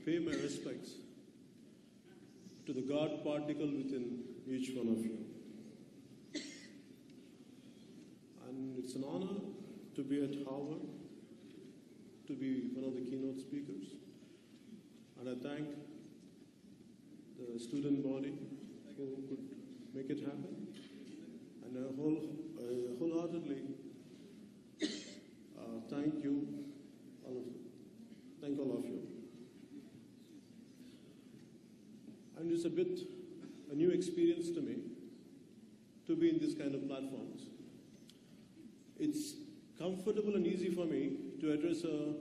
pay my respects to the God particle within each one of you. And it's an honor to be at Harvard, to be one of the keynote speakers. And I thank the student body who could make it happen. And I wholeheartedly thank you, all of you. Thank all of you. And it's a new experience to me to be in this kind of platforms. It's comfortable and easy for me to address a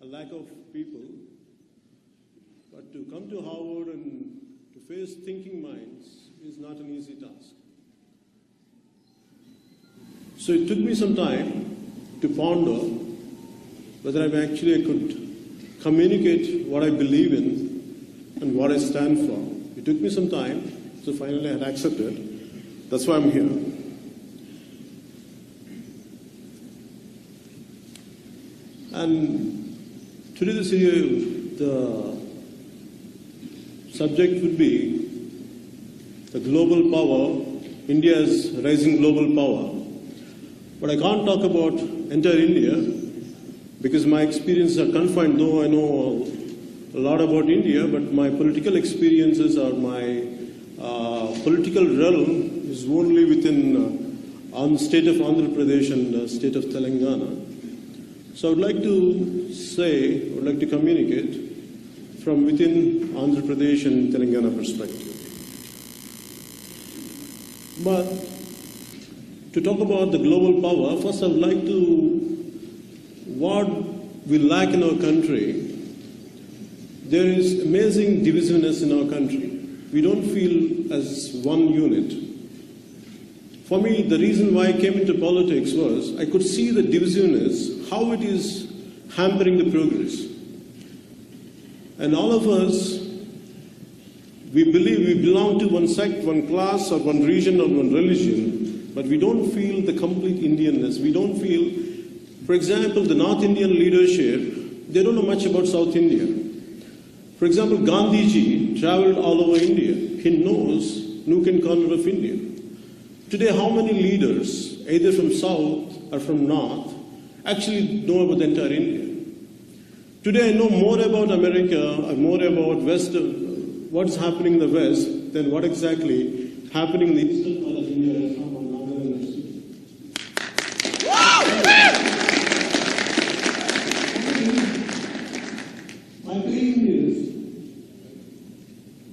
lack of people, but to come to Harvard and to face thinking minds is not an easy task. So it took me some time to ponder whether I could communicate what I believe in and what I stand for. It took me some time, so finally I had accepted. That's why I'm here. And today the subject would be the global power, India's rising global power. But I can't talk about entire India because my experiences are confined, though I know a lot about India, but my political experiences or my political realm is only within the state of Andhra Pradesh and the state of Telangana. So I would like to communicate from within Andhra Pradesh and Telangana perspective. But to talk about the global power, first I would like what we lack in our country. There is amazing divisiveness in our country. We don't feel as one unit. For me, the reason why I came into politics was I could see the divisiveness, how it is hampering the progress. And all of us, we believe we belong to one sect, one class, or one region, or one religion, but we don't feel the complete Indianness. We don't feel, for example, the North Indian leadership, they don't know much about South India. For example, Gandhiji traveled all over India. He knows nook and corner of India. Today, how many leaders, either from South or from North, actually know about the entire India? Today, I know more about America or more about West, what's happening in the West, than what exactly happening in the eastern part of India from Northern University. My pain is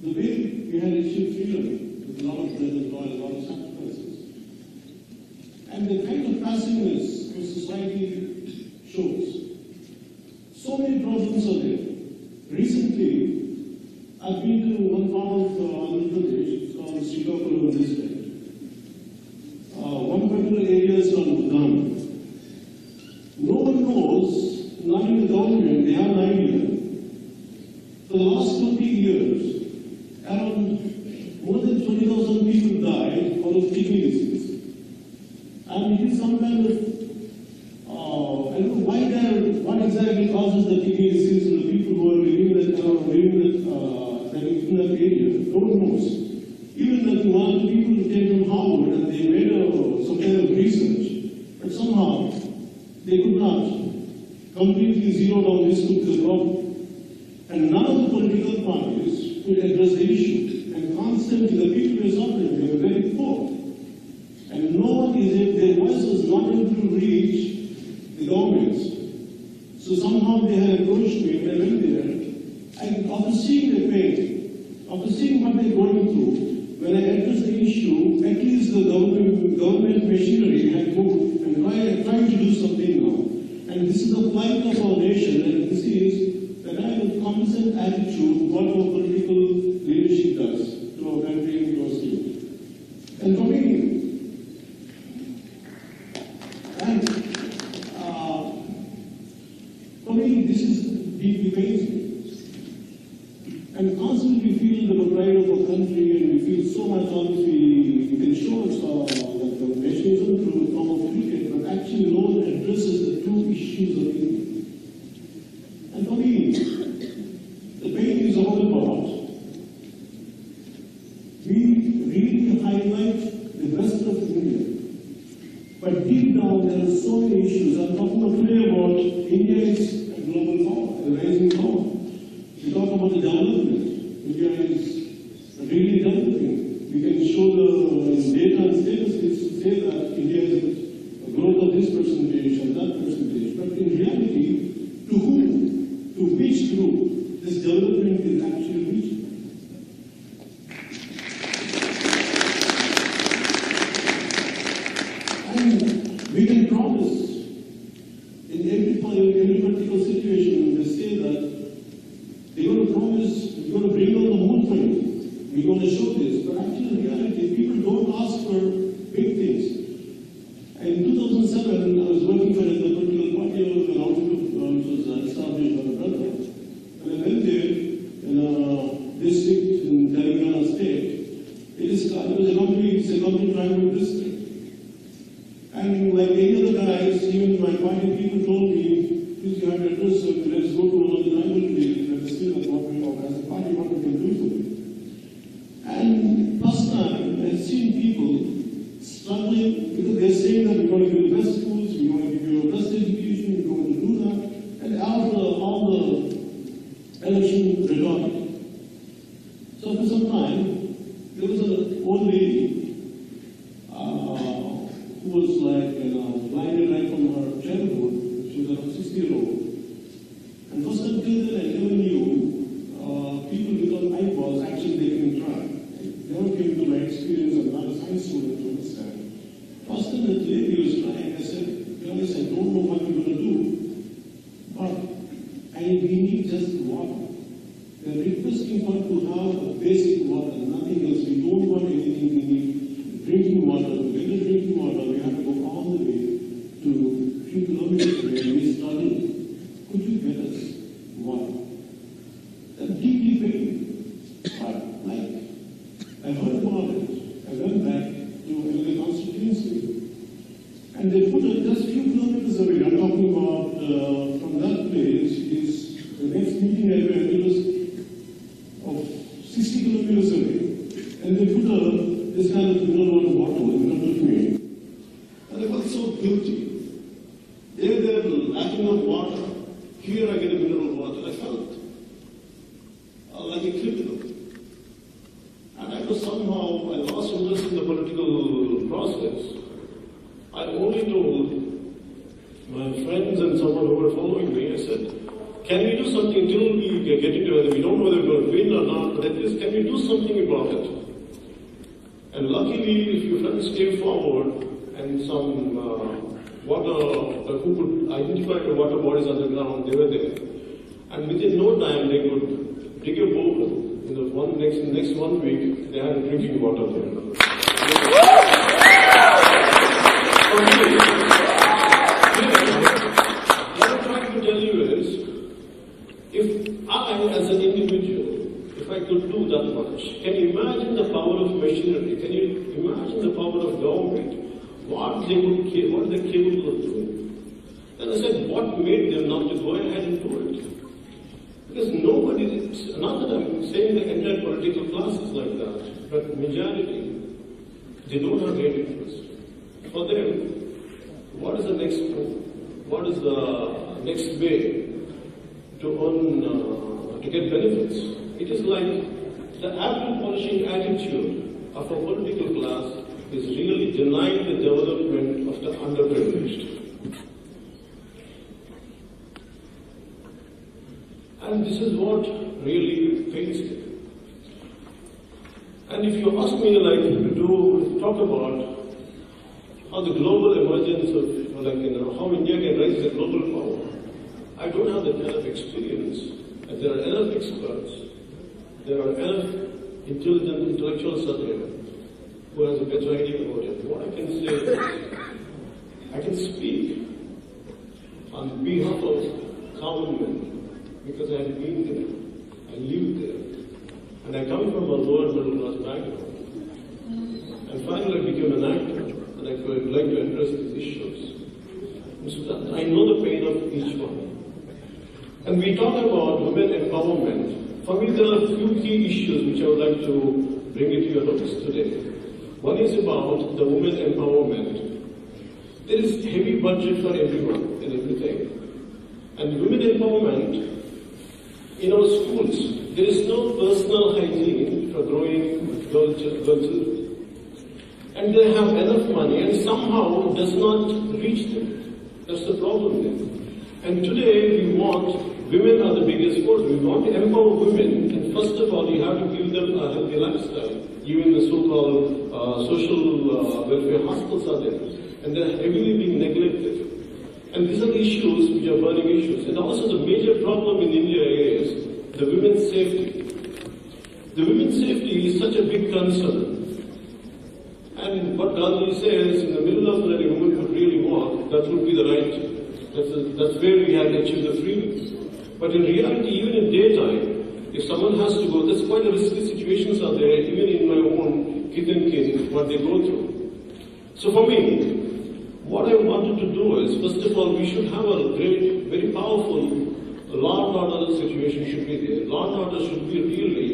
the way we had achieved freedom with a lot of blood and toil, a lot of sacrifices. And the kind of passiveness which society shows. So many problems are there. Recently, I've been to one part of Andhra Pradesh called Srikakulam district. One particular area is called Ghana. No one knows, not even the government, they have an idea. For the last 20 years, around more than 20,000 people died out of kidney disease. And it is some kind of, I don't know what exactly causes the kidney disease in the people who are living in that area. No one knows. Even that one of the people who came from Harvard and they made some kind of research, but somehow they could not completely zero down this to the problem. And none of the political parties could address the issue. And constantly the people who were suffering, they were very poor. And no one their voice was not able to reach the governments. So somehow they had approached me when I went there. And after seeing their pain, after seeing what they're going through, when I addressed the issue, at least the government machinery had moved and trying to do something now. And this is the plight of our nation, and this is the kind of constant attitude what our political leadership does to our country and to our state. And for me, this is deeply painful. And constantly we feel the pride of our country, and we feel so much always we can show us that the nationalism through the form of cricket, but actually no one addresses the true issues of India. And for me, the the development. India is really developing. We can show the data and statistics to say that India is a growth of this percentage and that percentage. But in reality, to whom? To which group this development is actually reaching? And we can promise in every political situation, they say that they're going to promise, we're going to bring on the moon for you. We're going to show this. But actually, in reality, people don't ask for big things. And in 2007, I was working for a political party of an outfit which was established by my brother. And I went there in a district in Teluguz state. It was a complete tribal district. And like any other guys, even my party people told me, please you have to address it, let's go to one of the tribal places, let us see what we as a party, what we can do for it. And first time, I've seen people struggling because they're saying that we're going to give you the best schools, we're going to give you a best education, we're going to do that. And all the election rhetoric. So for some time, there was an old lady who was like, blinded right from her childhood. She was a 60-year-old. And first until then, I never knew people without eyeballs actually they can try. It never came to my experience. I'm not a science student to understand. First time that lady was trying, I said, to be honest, I don't know what we're going to do, but we need just water. They're requesting for to have a basic water, nothing else. We don't want anything. We need drinking water. To get the drinking water, we have to go all the way to a few kilometers away. We struggle. Could you get us water? That's deeply pain. But like, I heard about it. I went back to the constituency. And they put it just a few kilometers away. I'm talking about from that place is the next meeting I went, it was of 60 kilometers away. And they put this kind of mineral water in front of me. And I felt so guilty. They're lacking of water. Here I get a mineral water. I felt like a criminal. And I was somehow, I lost interest in the political process. I only told my friends and someone who were following me, I said, can we do something till we get into it? We don't know whether we're going to win or not, but at least can we do something about it? And luckily, a few friends came forward and some who could identify the water bodies underground, they were there. And within no time, they could dig a borehole. In the next 1 week, they had drinking water there. What I'm trying to tell you is, if I, as an individual, if I could do that much, can you imagine the power of machinery? Can you imagine the power of government? What they were capable of doing? Then I said, what made them not to go ahead and do it? Because nobody, not that I'm saying the entire political class is like that, but majority, they don't have great interest. For them, what is the next move? What is the next way to earn, to get benefits? It is like the apple polishing attitude of a political class is really denying the development of the underprivileged. And this is what really pains me. And if you ask me, like, to talk about how the global emergence of, how India can rise as a global power, I don't have that kind of experience. And there are enough experts, there are enough intelligent intellectuals out there who has a better idea about it. What I can say is, I can speak on behalf of common men, because I have been there, I lived there, and I come from a lower middle class background. And finally I became an actor, and I would like to address these issues. And so that I know the pain of each one. And we talk about women empowerment. For me, there are a few key issues which I would like to bring into your notice today. One is about the women empowerment. There is heavy budget for everyone and everything. And women empowerment In our schools, there is no personal hygiene for growing girl children. And they have enough money and somehow it does not reach them. That's the problem there. And today we want, women are the biggest force. We want to empower women, and first of all you have to give them a healthy lifestyle. Even the so-called social welfare hospitals are there. And they're heavily being neglected. And these are the issues which are burning issues. And also the major problem in India is the women's safety. The women's safety is such a big concern. And what Gandhi says, in the middle of the night, a woman could really walk, that would be the right. That's where we have achieved the freedom. But in reality, even in daytime, if someone has to go, there's quite a risky situations are there, even in my own kith and kin, what they go through. So for me, what I wanted to do is, first of all, we should have a great, very powerful law and order situation should be there. Law and order should be really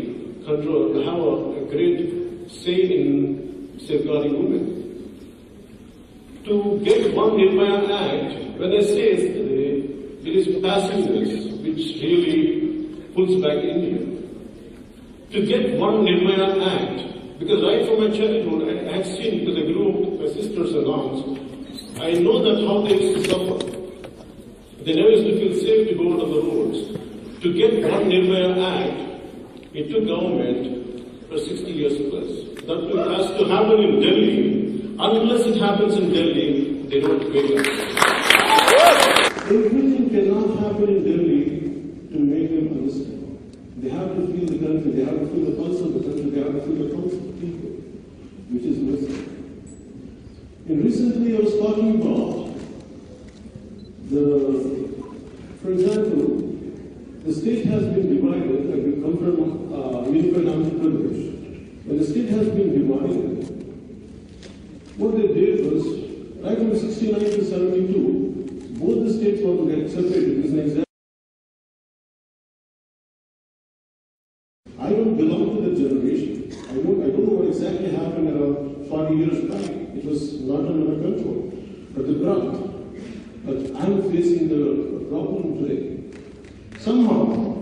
controlled, have a great say in safeguarding women. To get one Nirmaya Act, when I say it is passiveness which really pulls back India. To get one Nirmaya Act, because right from my childhood I have seen, because I grew up with my sisters and aunts, I know that how they used to suffer. They never used to feel safe to go out on the roads. To get one Nirmaya Act, it took government for 60 years plus. That has to happen in Delhi. Unless it happens in Delhi, they don't wake up. Everything cannot happen in Delhi to make them understand. They have to feel the country, they have to feel the pulse of the country, they have to feel the pulse of the people, which is missing. And recently I was talking about for example, the state has been divided, like we come from Unified Andhra Pradesh. When the state has been divided, what they did was, right from 69 to 72, both the states want to get separated. This is an example. I don't belong to that generation. I don't know what exactly happened around 40 years back. It was not under my control. But the brunt. But I'm facing the problem today. Somehow,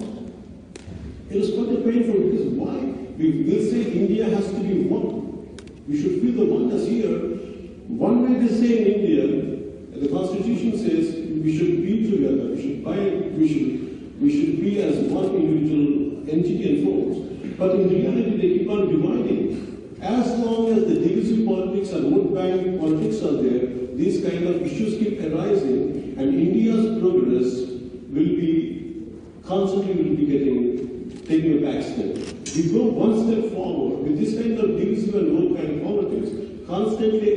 it was quite painful because why? We will say India has to be one. We should feel the oneness here. One way they say in India, the Constitution says we should be together. We should be as one individual entity and force. But in reality, they keep on dividing. As long as the divisive politics and vote bank politics are there, these kind of issues keep arising, and India's progress will be constantly taking a back step. We go one step forward with this kind of divisive and vote bank politics, constantly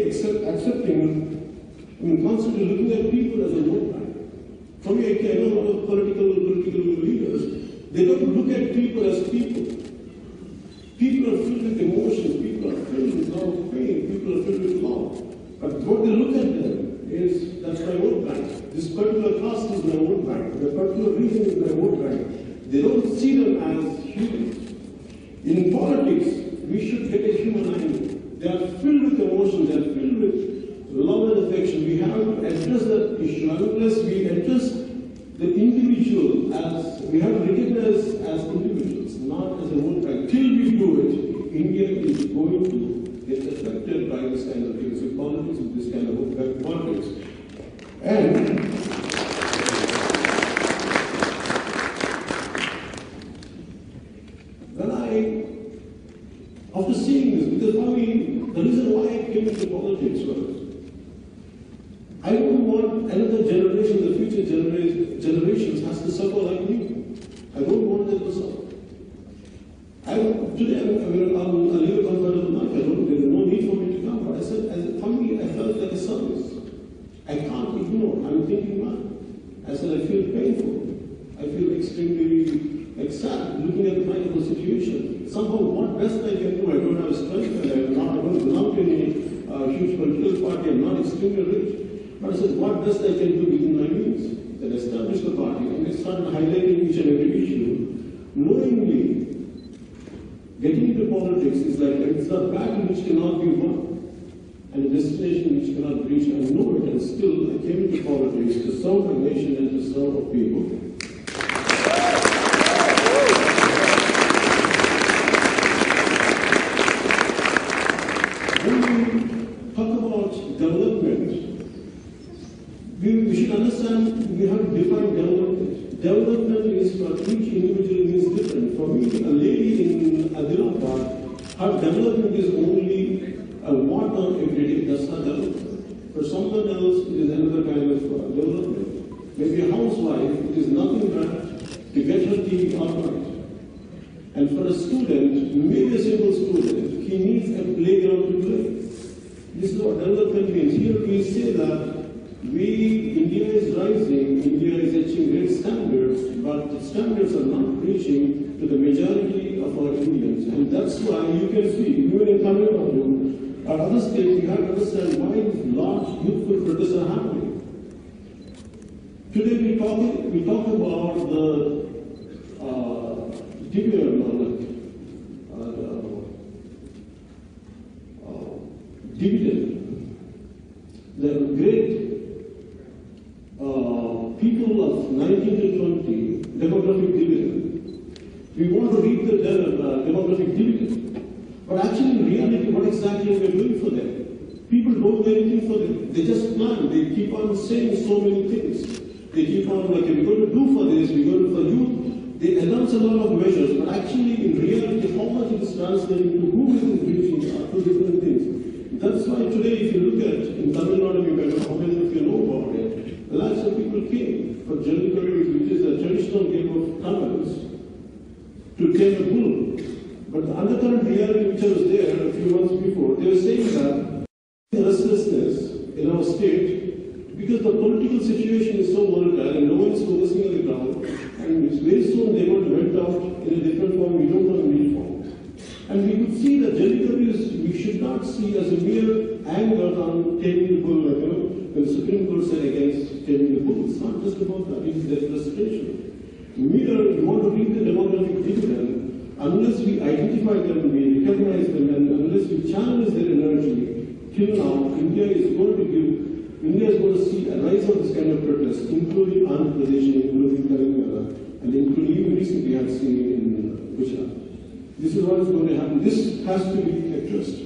constantly looking at people as a vote bank. For me, I know a lot of political leaders. They don't look at people as people. People are filled with emotions, people are filled with love of pain, people are filled with love. But what they look at them is, that's my vote bank. This particular caste is my vote bank. The particular region is my vote bank. They don't see them as humans. In politics, we should get a human angle. They are filled with emotion, they are filled with love and affection. We have to address that issue. Unless we address the individual as, we have to recognize as individuals, not as a vote bank. Till we do it, India is going to get affected by this kind of divisive politics, this kind of vote bank politics. And after seeing this, because for me, the reason why I came into politics was, I don't want another generation, the future generations has to suffer like me. I don't want them to suffer. Today, I'll live a comfortable life. There's no need for me to come. But I said, as a family, I felt like a service. I can't ignore. I'm thinking, man. I said, I feel painful. I feel extremely sad looking at the kind of the situation. Somehow, what best I can do, I don't have strength, and I don't belong to any huge political party, I'm not extremely rich. But I said, what best I can do within my means? Then I established the party, and I started highlighting each and every issue. Knowingly, getting into politics is like, it's a battle which cannot be won, and a destination which cannot reach. I know it, and still I came into politics to serve the nation and to serve the people. How development is only a water every day, that's not development. For someone else, it is another kind of development. Maybe a housewife, it is nothing but to get her TV outright. And for a student, maybe a simple student, he needs a playground to play. This is what development means. Here we say that India is rising, India is achieving great standards, but the standards are not reaching to the majority of our Indians. And that's why you can see, even in Tamil Nadu or other states, you have to understand why these large youthful protests are happening. Today we talk about the dividend, the great people of 19 to 20 demographic dividend. We want to reap the demographic dividend. But actually, in reality, what exactly we are doing for them? People don't do anything for them. They just plan. They keep on saying so many things. They keep on like, we're going to do for this, we're going to do for youth. They announce a lot of measures, but actually, in reality, how much it is translating to who it is reaching are two different things. That's why today, if you look at in Tamil Nadu, you can how many of you know about it. Lots of people came for Jallikattu, which is a traditional game of Tamils, to tame a bull. But the undercurrent reality which was there a few months before, they were saying that the restlessness in our state, because the political situation is so volatile and no one is focusing on the ground, and very soon they went out in a different form, we don't know in which form. And we could see that Jallikattu we should not see as a mere anger on taming the bull, like, when the Supreme Court said against taming the bull. It's not just about that, it is their frustration. We want to reap the demographic dividend unless we identify them, we recognize them, and unless we channelize their energy. Till now, India is going to see a rise of this kind of protest, including Andhra Pradesh, including Kalyan, and including even recently I have seen in Gujarat. This is what is going to happen. This has to be addressed.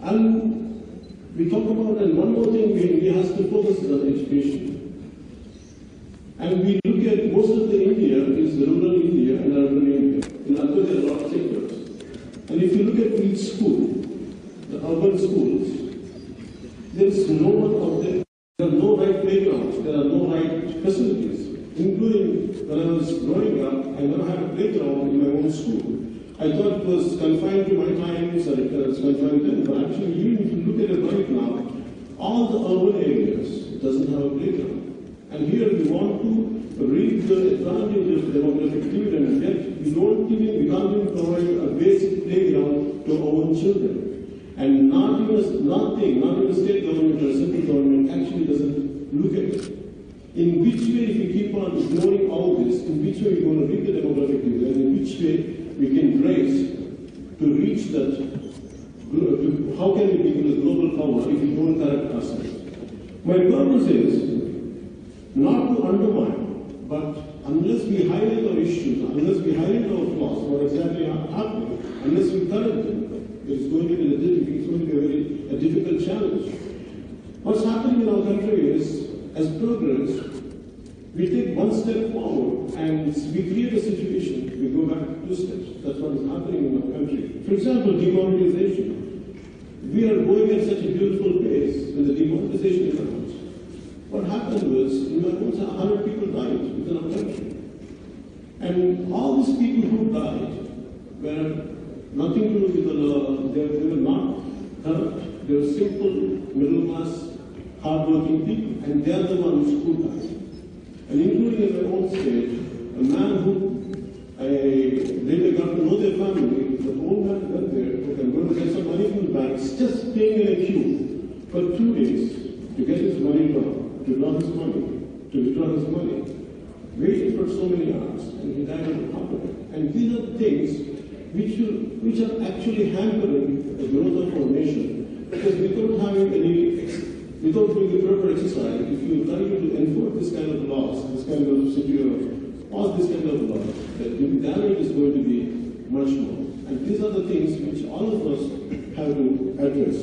And we talk about, and one more thing, India has to focus on education. And we look at most of the India is rural India and urban India. In other there are a lot of sectors. And if you look at each school, the urban schools, there is no one out there. There are no right playgrounds, there are no right facilities. Including when I was growing up, I never had a playground in my own school. I thought it was confined to my times, or it was confined to them, but actually even if you look at it right now, all the urban areas doesn't have a playground. And here we want to reap the advantage of demographic dividend, and yet we can't even provide a basic playground to our own children. And not even state government or central government actually doesn't look at it. In which way, if we keep on ignoring all this, in which way we're going to reap the demographic dividend, in which way we can raise to reach that, how can we become a global power if we don't correct ourselves? My purpose is not to undermine, but unless we highlight our issues, unless we highlight our flaws, what exactly are happening, unless we correct them, it's going to be a difficult challenge. What's happening in our country is, as progress, we take one step forward and we create a situation, we go back 2 steps. That's what is happening in our country. For example, demonetization. We are going at such a beautiful pace when the demonetization is announced. What happened was, in my own 100 people died within our country. And all these people who died were nothing to do with the law. They were not corrupt. They were simple, middle class, hard-working people. And they are the ones who died. And including in my own state, a man who later got to know their family, the old man went there, and going to get some money from the banks, just staying in a queue for 2 days to get his money drawn, to draw his money, to withdraw his money, waiting for so many hours, and he died on top of it. And these are things which are actually hampering the growth of our nation, because without doing the proper exercise, if you try to enforce this kind of laws, this kind of situation, pass this kind of law, the damage is going to be much more. And these are the things which all of us have to address.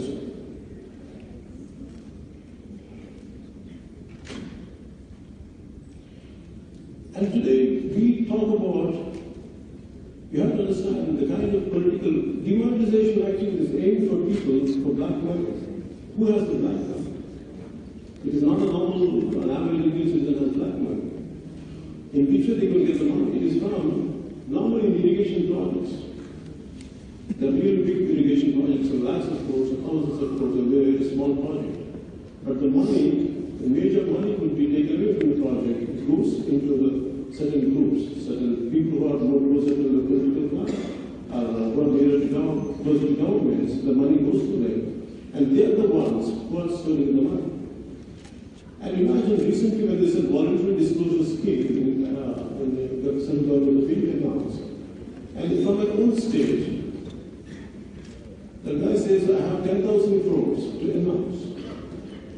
And today we talk about You have to understand the kind of political demonetization actually is aimed for people, for black markets. Who has the black market? It is not a normal, an average Indian citizen has black market. In which way they will get the money? It is from normally irrigation projects. The real big irrigation projects are lakhs of crores, thousands of crores, a very small project. But the money, the major money would be taken away from the project. It goes into the certain groups, certain people who are more closer to the political class, who are nearer to closer to governments. The money goes to them. And they are the ones who are stealing the money. And imagine recently when there's a voluntary disclosure scheme in the central government of India announced. And from my own state, the guy says, I have 10,000 crores to announce.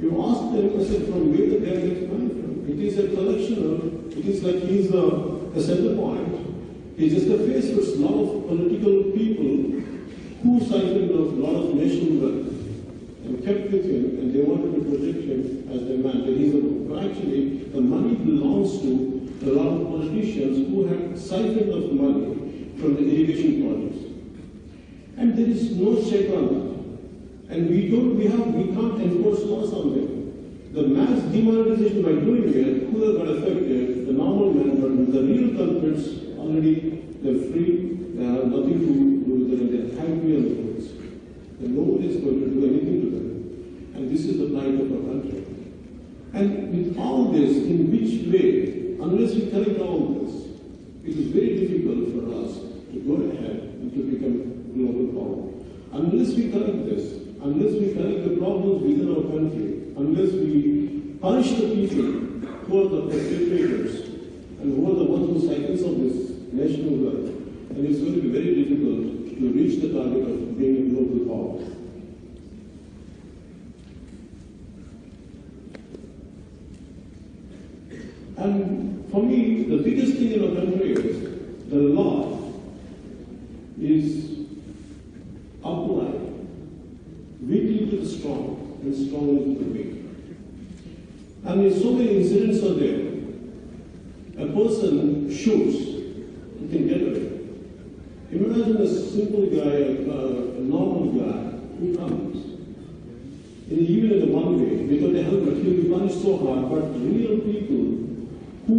You ask them, I said, from where the guy gets money from? It is a collection of, it is like he's a center point. He's just a face for a lot of political people who siphoned off a lot of national wealth and kept with him, and they wanted to project him as their man. But actually, the money belongs to a lot of politicians who had siphoned off money from the irrigation projects. And there is no check on that. And we can't enforce laws on them. The mass demonetization by doing it, who have got affected, the normal man, but the real culprits, already they're free, they have nothing to do with them, they're happy on the roads. And nobody is going to do anything to them. And this is the plight of our country. And with all this, in which way, unless we correct all this, it is very difficult for us to go ahead and to become global power. Unless we correct this, unless we correct the problems within our country, unless we punish the people who are the perpetrators and who are the ones who cycles of this national wealth, then it's going to be very difficult to reach the target of being global power. And for me, the biggest thing in our country is the law is applied weakly to the strong and strongly to the weak. I mean, so many incidents are there. A person shoots, he can get away. Imagine a simple guy, a normal guy, who comes. Even in the one way, without a helmet, he will be punished so hard, but real people who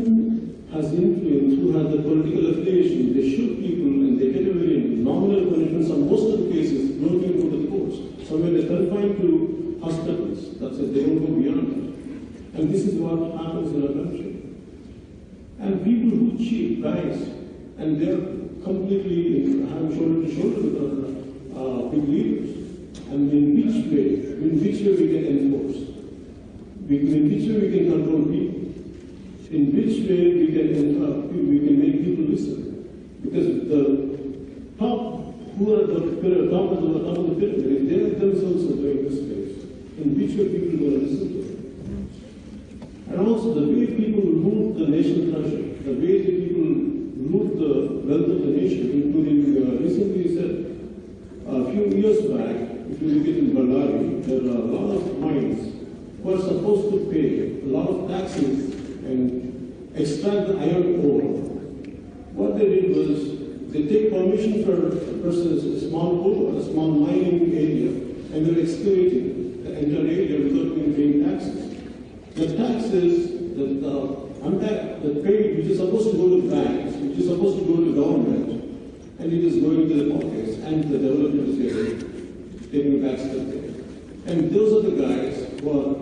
has influence, who has the political affiliation, they shoot people and they get away in nominal punishments. In most of the cases, don't even go to the courts. So when they're confined to hospitals, that's it, they don't go beyond that. And this is what happens in our country. And people who cheat, guys, and they're completely having shoulder to shoulder with our big leaders. And in which way we can enforce? In which way we can control people? In which way we can make people listen? Because the top, who are the top of the pyramid, they are themselves are doing this case. In which way people will listen to them? And also the way people loot the national treasure, the way the people loot the wealth of the nation, including recently said a few years back, if you look at in Ballari, there are a lot of mines who are supposed to pay a lot of taxes and extract the iron ore. What they did was they take permission for a small ore, a small mining area, and they're excavating the entire area without even paying taxes. The taxes that paid, which is supposed to go to banks, which is supposed to go to government, and it is going to the pockets, and the development is taking tax there. And those are the guys who are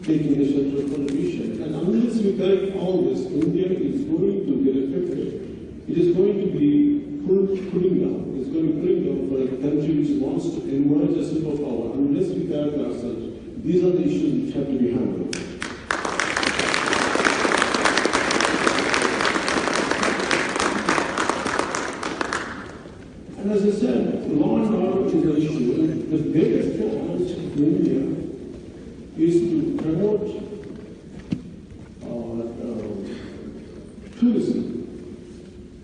taking the shelter of politicians. And unless we correct all this, India is going to get affected. It is going to be cooling down. It's going to be cooling down for a country which wants to emerge as a superpower. Unless we correct ourselves, these are the issues which have to be handled. And as I said, law and order is the issue. The biggest challenge in India is to promote tourism.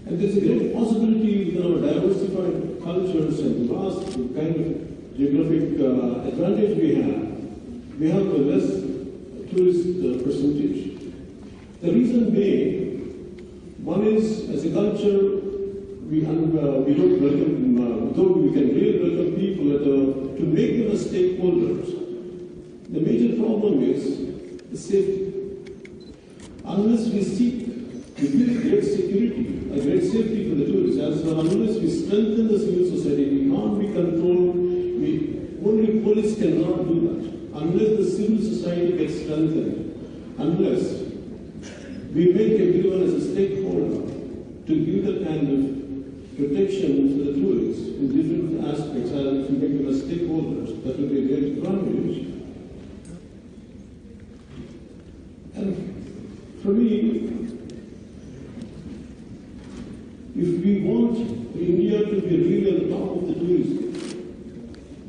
And there's a great possibility with our diversified cultures and vast kind of geographic advantage we have a less tourist percentage. The reason being, one is, as a culture, we don't welcome, though we can really welcome people to make them as stakeholders. The major problem is the safety. Unless we seek to build great security, a great safety for the tourists, as well, unless we strengthen the civil society, we can't be controlled. Only police cannot do that. Unless the civil society gets strengthened, unless we make everyone as a stakeholder to give the kind of protection to the tourists in different aspects, and if we make them as stakeholders, that will be a great advantage. And for me, if we want India to be really on the top of the tourism,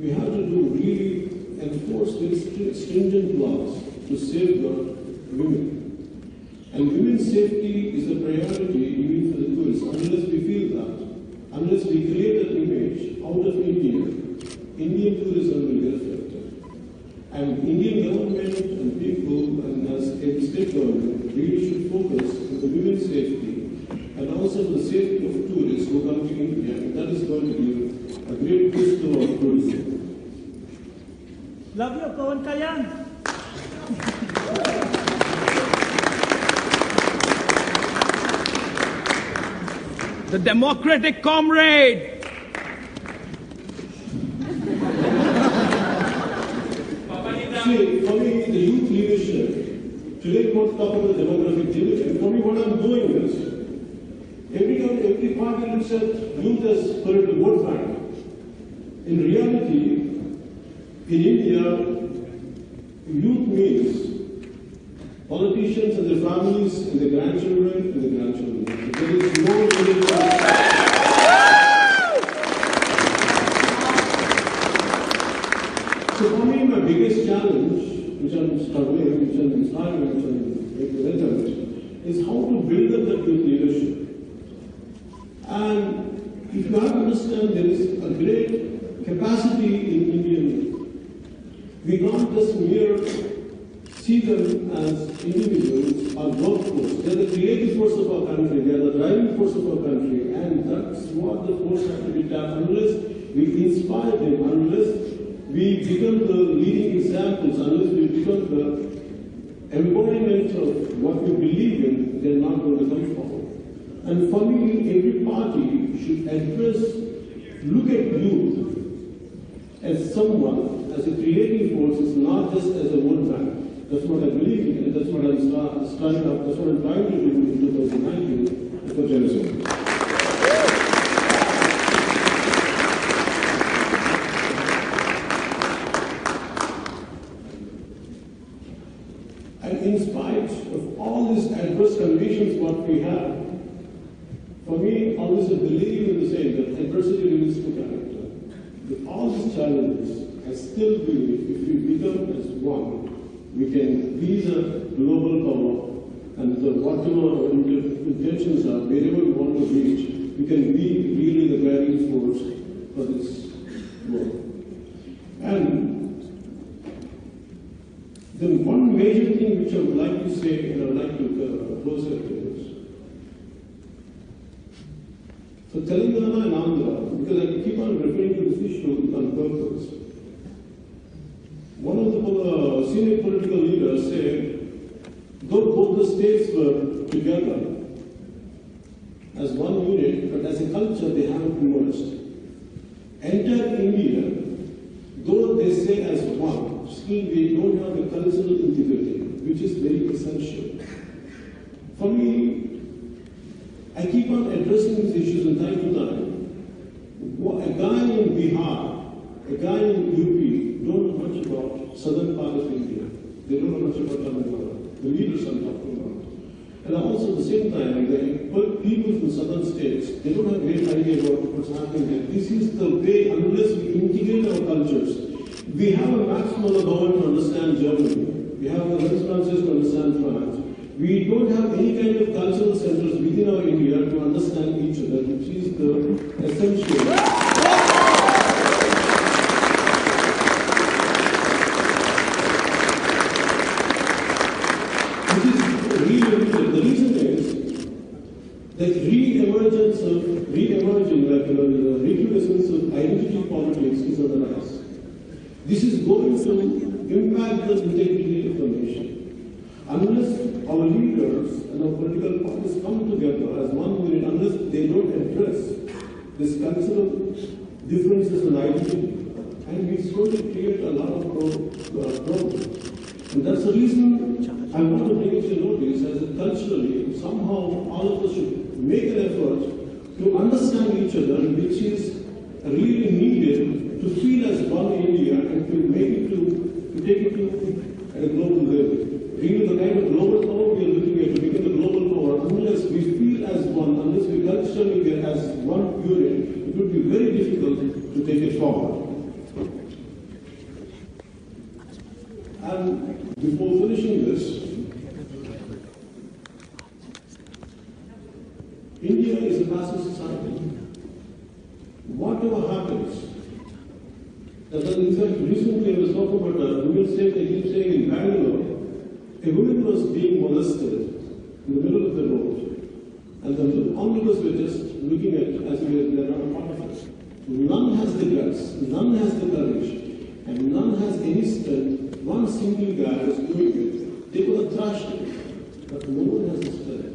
we have to really enforce very stringent laws to safeguard women. And women's safety is a priority even for the tourists. Unless we feel that, unless we create an image out of India, Indian tourism will get affected. And Indian government and people, and as a state government, really should focus on the women's safety and also the safety of tourists who come to India. And that is going to be a great boost to our tourism. Love you, Pawan, Kalyan. The democratic comrade. See, for me, the youth leadership, today we want to talk about the demographic dividend. For me, what I'm doing is, every party looks at youth as political vote bank. In reality, in India, youth means politicians and their families and their grandchildren and their grandchildren. There is no So for me, my biggest challenge, which I'm struggling, which I'm inspiring, which I'm making an attempt, is how to build up that youth leadership. And if you have to understand, there is a great capacity in Indian youth. We can't just see them as individuals or workforce. They are the creative force of our country, they are the driving force of our country, and that's what the force has to be tapped. Unless we inspire them, unless we become the leading examples, unless we become the embodiment of what we believe in, they're not going to come forward. And for me, every party should look at youth as someone, as a creative force, is not just as a vote bank. That's what I believe in, and that's what I'm starting up, that's what I'm trying to do in 2019 for Jerusalem. And in spite of all these adverse conditions what we have, for me, always a belief in the same, that adversity leads to character. With all these challenges, I still believe if we become as one, we can be the global power, and whatever our intentions are, wherever we want to reach, we can be really the driving force for this work. And then one major thing which I would like to say, and I would like to close it is, for Telangana and Andhra, because I keep on referring to this issue on purpose, one of the senior political leaders said, though both the states were together as one unit, but as a culture they haven't merged. Entire India, though they say as one, still we don't have a cultural integrity, which is very essential. For me, I keep on addressing these issues from time to time. A guy in Bihar, a guy in UP, don't know much about southern part of India. They don't know much about Tamil Nadu, the leaders I'm talking about. And also at the same time, the people from southern states, they don't have a great idea about what's happening there. This is the way, unless we integrate our cultures. We have a maximum power to understand Germany. We have the responses to understand France. We don't have any kind of cultural centers within our India to understand each other, which is the essential. The reason is, that re-emerging, like, the recrudescence of identity politics is on the rise. This is going to impact the integrity of the nation. Unless our leaders and our political parties come together as one unit, unless they don't address this cultural differences in identity, and we slowly create a lot of problems. And that's the reason I want to bring it to notice, as that culturally, somehow all of us should make an effort to understand each other, which is really needed to feel as one India and to make it to take it to at a global level. Really, the kind of global power we are looking at to become the global power, unless we feel as one, unless we culturally get as one unit, it would be very difficult to take it forward. And before finishing this, India is a passive society. Whatever happens, in fact, recently I was talking about a woman saying, I keep saying in Bangalore, a woman was being molested in the middle of the road, and the onlookers were just looking at it as if they are not a part of it. None has the guts, none has the courage, and none has any strength. One single guy was doing it. They could have thrashed it, but no one has the strength.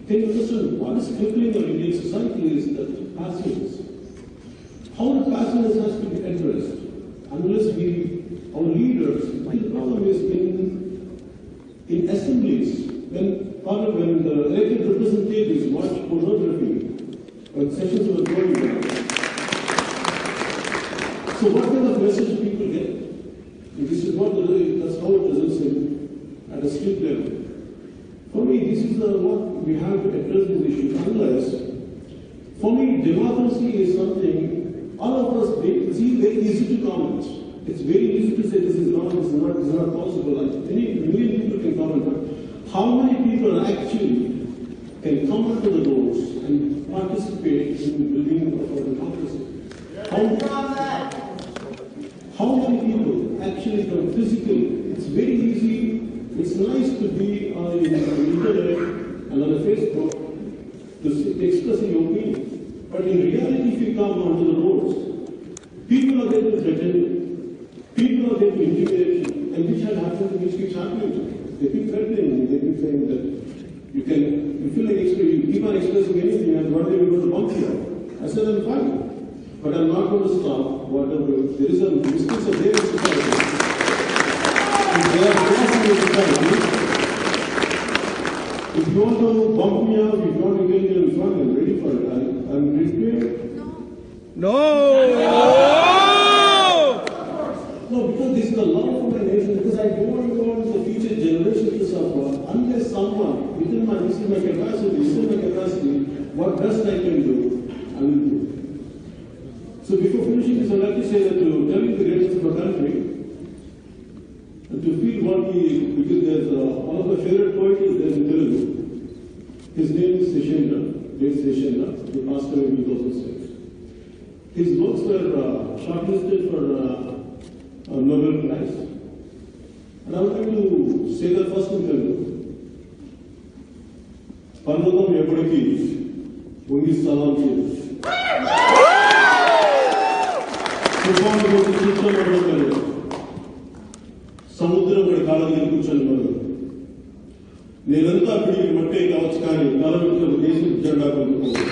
Can you understand what is crippling our Indian society is that passiveness. How the passiveness has to be addressed unless our leaders, the problem is in assemblies, when the elected representatives watch pornography, when sessions were going on. So what kind of message people get? This is that's how it results at a street level. For me, this is what we have to address this issue. Unless, for me, democracy is something all of us, it's very easy to comment. It's very easy to say this is wrong, this is not possible. Many million people can comment, but how many people actually can come onto the roads and participate in the building of our democracy? How many people actually come physically? It's very easy. It's nice to be on the internet and on the Facebook to express your opinion. But in reality, if you come onto the roads, people are getting threatened, people are getting intimidated, and which keeps happening. They keep threatening, they keep saying that you feel like you keep on expressing anything, and one day we go to bump you. I said, I'm fine. But I'm not going to stop whatever. There is a mistakes of their society. If they are in society, if you want to bump me out, if you want to get me in front, I'm ready for it. I'm prepared. No! No, because this is the law of my nation, because I don't want the future generation to suffer unless someone, within my capacity, what best I can do, I will do. So before finishing this, I'd like to say that to tell you the greatness of our country, and to feel what because there's one of my favorite poets is there in Teluguz. His name is Seshendra, Dev Seshendra, he passed away in 2006. His books were shortlisted for a Nobel Prize. And I would like to say that first in Telugu. Parvatam eppudiki ungi salam cheyu. తుఫాను వచ్చి కూర్చోమని సముద్రం కూడా కాలం మీద కూర్చొని మనం నేనంతా పిడికి మట్టే కావచ్చు కానీ కాలం దేశం జెండా కొనుక్కోవాలి.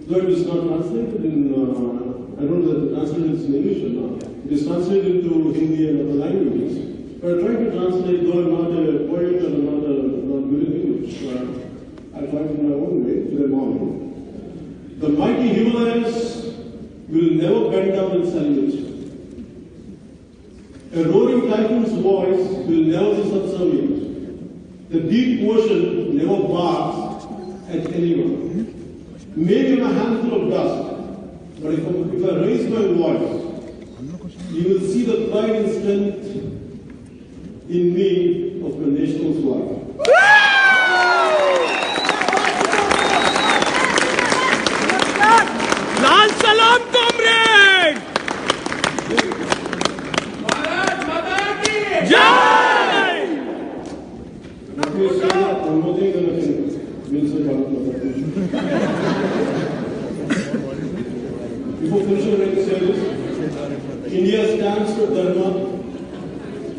Though it is not translated in, I don't know that the translation is in English or not. It is translated into Hindi and other languages. But I try to translate, though I'm not a poet and I'm not good in English. I try in my own way to the morning. The mighty Himalayas will never bend down and salute. A roaring typhoon's voice will never be subservient. The deep ocean never barks at anyone. Maybe I'm a handful of dust, but if I raise my voice, you will see the pride and strength in me of the national flag. Lal salam, comrade!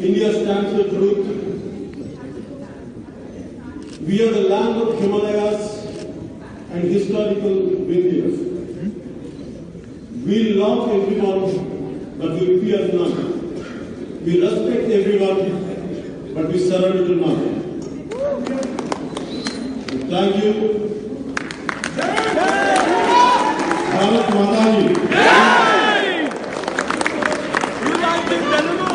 India stands for truth. We are the land of Himalayas and historical Vindhyas. We love everyone, but we fear none. We respect everyone, but we surrender to none. Thank you. Bharat Mata Ki. You like in Telugu?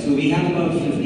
So we have about 15